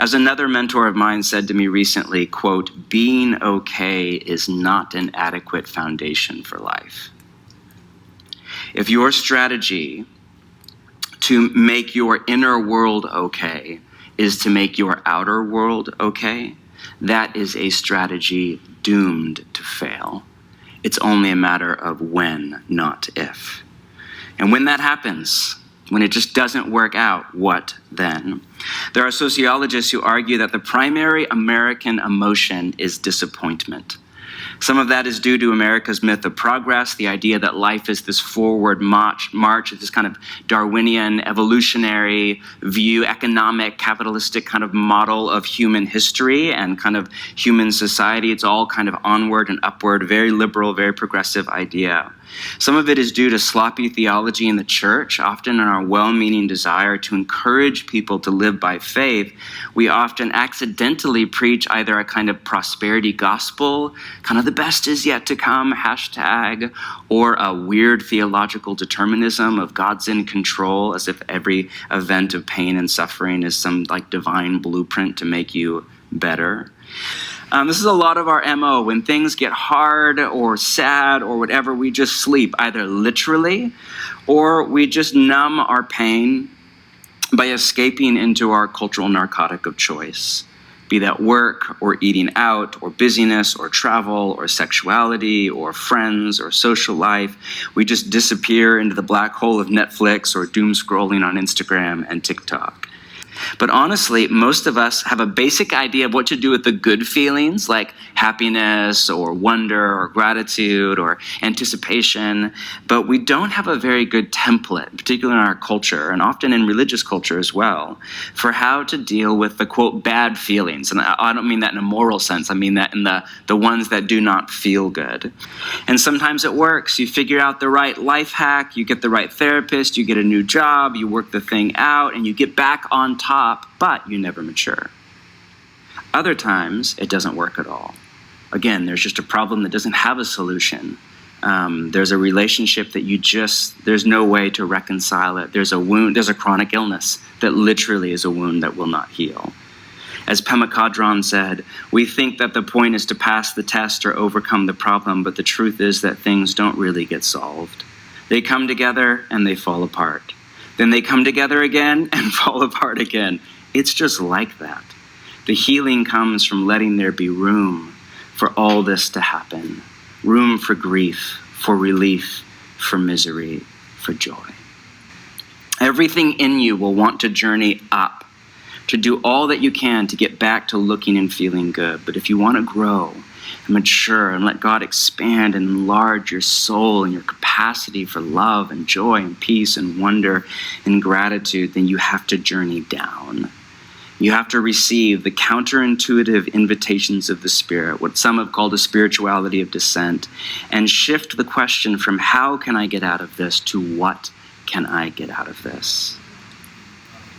As another mentor of mine said to me recently, quote, "Being okay is not an adequate foundation for life." If your strategy to make your inner world okay is to make your outer world okay, that is a strategy doomed to fail. It's only a matter of when, not if. And when that happens, when it just doesn't work out, what then? There are sociologists who argue that the primary American emotion is disappointment. Some of that is due to America's myth of progress, the idea that life is this forward march, this kind of Darwinian evolutionary view, economic, capitalistic kind of model of human history and kind of human society. It's all kind of onward and upward, very liberal, very progressive idea. Some of it is due to sloppy theology in the church. Often in our well-meaning desire to encourage people to live by faith, we often accidentally preach either a kind of prosperity gospel, kind of the best is yet to come, hashtag, or a weird theological determinism of God's in control, as if every event of pain and suffering is some like divine blueprint to make you better. This is a lot of our MO. When things get hard or sad or whatever, we just sleep, either literally or we just numb our pain by escaping into our cultural narcotic of choice, be that work or eating out or busyness or travel or sexuality or friends or social life. We just disappear into the black hole of Netflix or doom scrolling on Instagram and TikTok. But honestly, most of us have a basic idea of what to do with the good feelings, like happiness or wonder or gratitude or anticipation, but we don't have a very good template, particularly in our culture and often in religious culture as well, for how to deal with the, quote, bad feelings. And I don't mean that in a moral sense. I mean that in the ones that do not feel good. And sometimes it works. You figure out the right life hack, you get the right therapist, you get a new job, you work the thing out, and you get back on top, but you never mature. Other times, it doesn't work at all. Again, there's just a problem that doesn't have a solution. There's a relationship that there's no way to reconcile it. There's a wound, there's a chronic illness that literally is a wound that will not heal. As Pema Chodron said, we think that the point is to pass the test or overcome the problem, but the truth is that things don't really get solved. They come together and they fall apart. Then they come together again and fall apart again. It's just like that. The healing comes from letting there be room for all this to happen. Room for grief, for relief, for misery, for joy. Everything in you will want to journey up, to do all that you can to get back to looking and feeling good. But if you want to grow and mature and let God expand and enlarge your soul and your capacity for love and joy and peace and wonder and gratitude, then you have to journey down. You have to receive the counterintuitive invitations of the Spirit, what some have called a spirituality of descent, and shift the question from how can I get out of this to what can I get out of this?